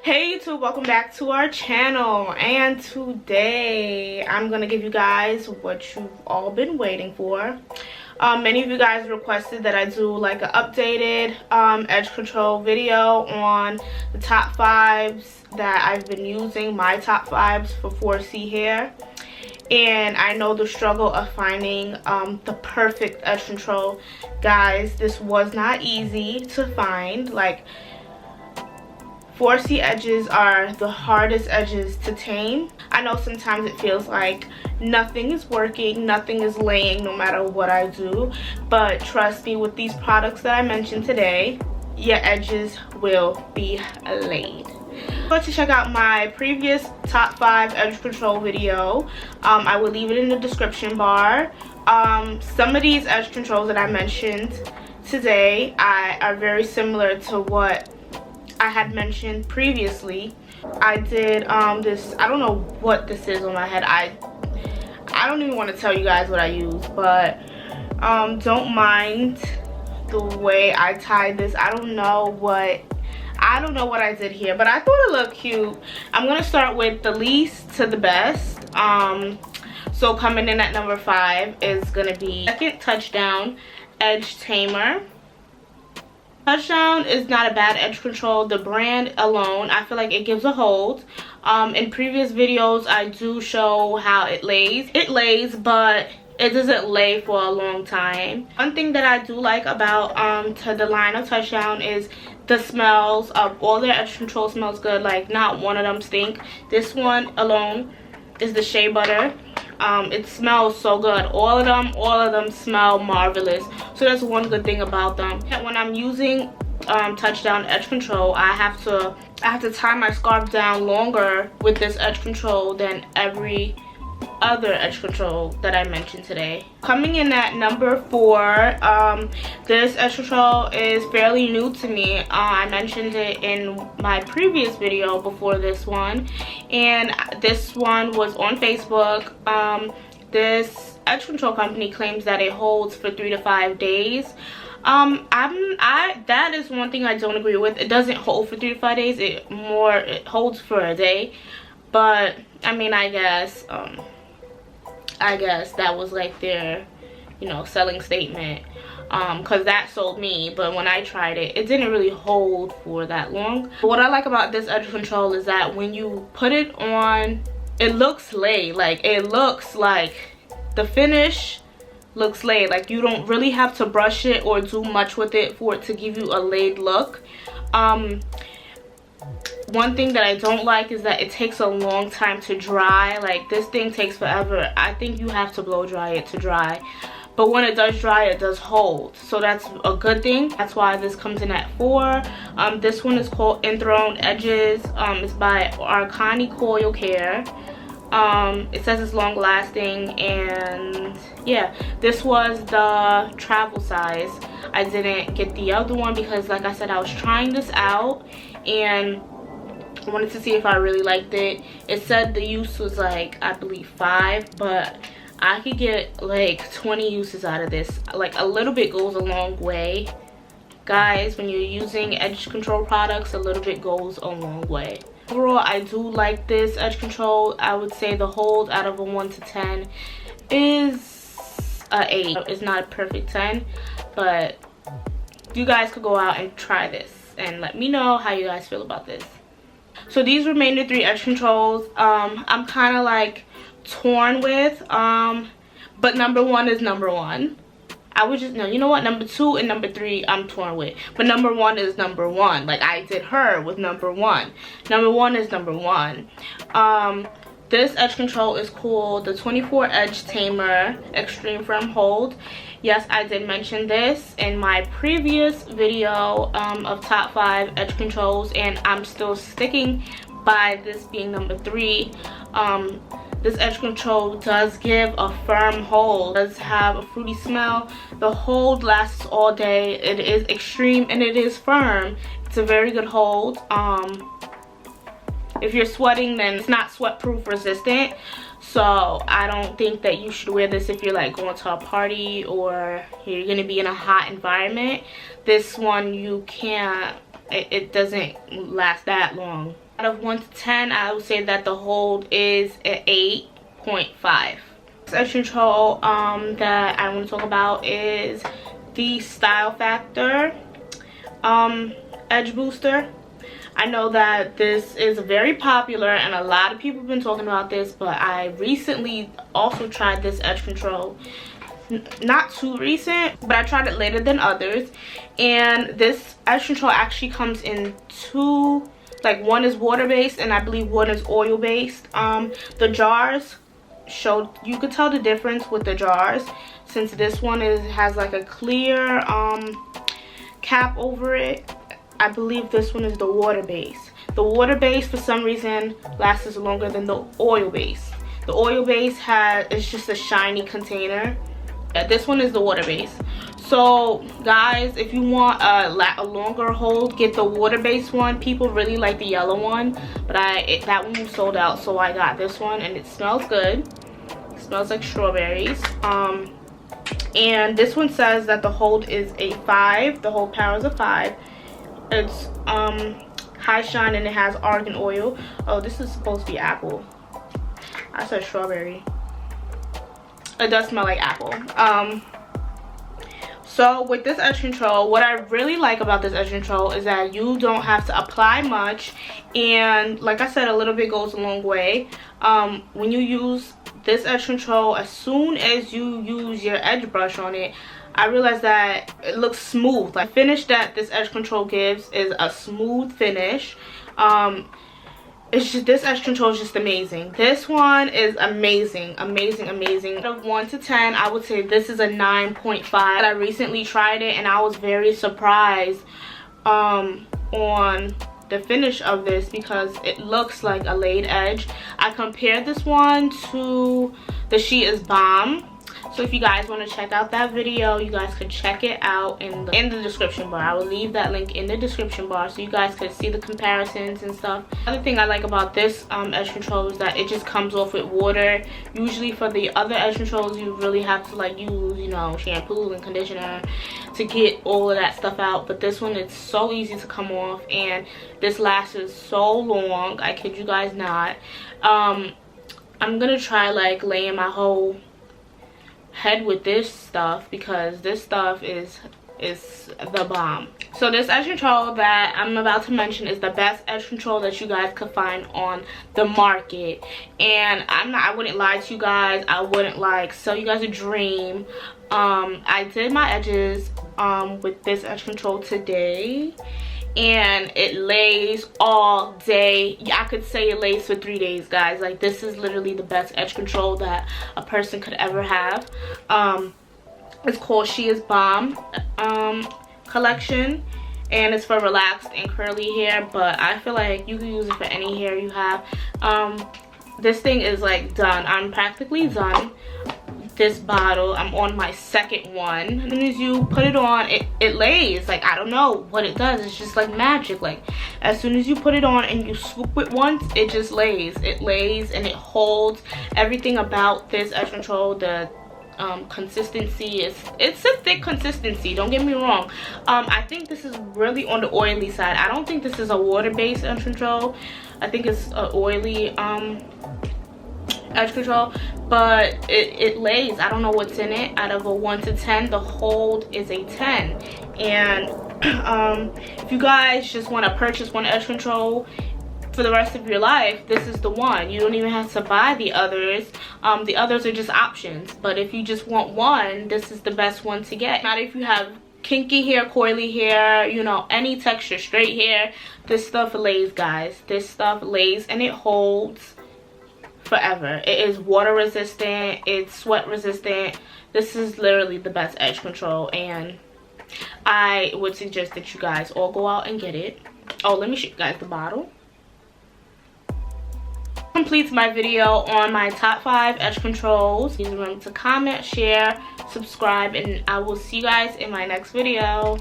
Hey YouTube, welcome back to our channel, and today I'm gonna give you guys what you've all been waiting for. Many of you guys requested that I do like an updated edge control video on the top 5s that I've been using, my top 5s for 4C hair. And I know the struggle of finding the perfect edge control. Guys, this was not easy to find. Like, 4C edges are the hardest edges to tame. I know sometimes it feels like nothing is working, nothing is laying no matter what I do. But trust me, with these products that I mentioned today, your edges will be laid. Go to check out my previous top 5 edge control video. I will leave it in the description bar. Some of these edge controls that I mentioned today are very similar to what I had mentioned previously. I did this, I don't know what this is on my head. I don't even want to tell you guys what I use, but don't mind the way I tied this. I don't know what I did here, but I thought it looked cute. I'm gonna start with the least to the best. So coming in at number 5 is gonna be Second Touchdown Edge Tamer. Touchdown is not a bad edge control. The brand alone, I feel like it gives a hold. In previous videos, I do show how it lays. It lays, but it doesn't lay for a long time. One thing that I do like about the line of Touchdown is the smells of all their edge control smells good. Like, not one of them stink. This one alone is the shea butter. It smells so good. All of them smell marvelous. So that's one good thing about them. When I'm using Touchdown edge control, I have to tie my scarf down longer with this edge control than every other edge control that I mentioned today. Coming in at number 4, this edge control is fairly new to me. I mentioned it in my previous video before this one, and this one was on Facebook. This edge control company claims that it holds for 3 to 5 days. That is one thing I don't agree with. It doesn't hold for 3 to 5 days. It holds for a day. But I mean, I guess that was like their, selling statement, because that sold me. But when I tried it, it didn't really hold for that long. What I like about this edge control is that when you put it on, it looks laid. Like, it looks like the finish looks laid. Like, you don't really have to brush it or do much with it for it to give you a laid look. One thing that I don't like is that it takes a long time to dry. Like, this thing takes forever. I think you have to blow dry it to dry. But when it does dry, it does hold. So that's a good thing. That's why this comes in at 4. This one is called Enthroned Edges. It's by Arcani Coil Care. It says it's long lasting, and yeah, this was the travel size. I didn't get the other one because, like I said, I was trying this out and I wanted to see if I really liked it. It said the use was like, I believe 5, but I could get like 20 uses out of this. Like, a little bit goes a long way. Guys, when you're using edge control products, a little bit goes a long way. Overall, I do like this edge control. I would say the hold out of a 1 to 10 is a 8. It's not a perfect 10, but you guys could go out and try this and let me know how you guys feel about this. So these remaining 3 edge controls, I'm kind of like torn with, but number 1 is number 1. I would just, no, you know what, number 2 and number 3 I'm torn with, but number 1 is number 1. Like, I did her with number 1. Number 1 is number 1. This edge control is called the 24 Edge Tamer Extreme Firm Hold. Yes, I did mention this in my previous video of top 5 edge controls, and I'm still sticking by this being number 3. This edge control does give a firm hold. It does have a fruity smell. The hold lasts all day. It is extreme and it is firm. It's a very good hold. If you're sweating, then it's not sweat proof resistant. So I don't think that you should wear this if you're like going to a party or you're gonna be in a hot environment. This one, you can't, it doesn't last that long. Out of 1 to 10, I would say that the hold is an 8.5. Next edge control that I want to talk about is the Style Factor edge booster. I know that this is very popular and a lot of people have been talking about this, but I recently also tried this edge control. Not too recent, but I tried it later than others. And this edge control actually comes in two, like one is water based and I believe one is oil based. The jars showed, you could tell the difference with the jars, since this one has like a clear cap over it. I believe this one is the water base. The water base for some reason lasts longer than the oil base. The oil base is just a shiny container. Yeah, this one is the water base. So guys, if you want a longer hold, get the water based one. People really like the yellow one, but that one was sold out, so I got this one, and it smells good. It smells like strawberries. And this one says that the hold is a 5. The hold power is a 5. It's high shine and it has argan oil. Oh, this is supposed to be apple. I said strawberry. It does smell like apple. So with this edge control, what I really like about this edge control is that you don't have to apply much, and like I said, a little bit goes a long way. When you use this edge control, as soon as you use your edge brush on it, I realized that it looks smooth. Like, the finish that this edge control gives is a smooth finish. It's just, this edge control is just amazing. This one is amazing, amazing, amazing. Out of 1 to 10, I would say this is a 9.5. I recently tried it and I was very surprised on the finish of this because it looks like a laid edge. I compared this one to the She Is Bomb. So if you guys want to check out that video, you guys could check it out in the description bar. I will leave that link in the description bar so you guys could see the comparisons and stuff. Another thing I like about this edge control is that it just comes off with water. Usually for the other edge controls, you really have to like use, you know, shampoo and conditioner to get all of that stuff out. But this one, it's so easy to come off, and this lasts so long. I kid you guys not. I'm gonna try like laying my whole head with this stuff because this stuff is the bomb. So this edge control that I'm about to mention is the best edge control that you guys could find on the market, and I wouldn't lie to you guys. I wouldn't like sell you guys a dream. I did my edges with this edge control today, and it lays all day. I could say it lays for 3 days, guys. Like, this is literally the best edge control that a person could ever have. It's called She Is Bomb collection, and it's for relaxed and curly hair, but I feel like you can use it for any hair you have. This thing is like done. I'm practically done. This bottle, I'm on my second one. As soon as you put it on, it lays. Like, I don't know what it does. It's just like magic. Like, as soon as you put it on and you swoop it once, it just lays. It lays and it holds. Everything about this edge control, the consistency it's a thick consistency, don't get me wrong. I think this is really on the oily side. I don't think this is a water-based edge control. I think it's an oily edge control, but it lays. I don't know what's in it. Out of a 1 to 10, the hold is a 10. And if you guys just want to purchase one edge control for the rest of your life, this is the one. You don't even have to buy the others. The others are just options, but if you just want one, this is the best one to get. Not if you have kinky hair, coily hair, you know, any texture, straight hair. This stuff lays, guys. This stuff lays and it holds forever. It is water resistant, it's sweat resistant. This is literally the best edge control, and I would suggest that you guys all go out and get it. Oh, let me show you guys the bottle. Completes my video on my top 5 edge controls. Please remember to comment, share, subscribe, and I will see you guys in my next video.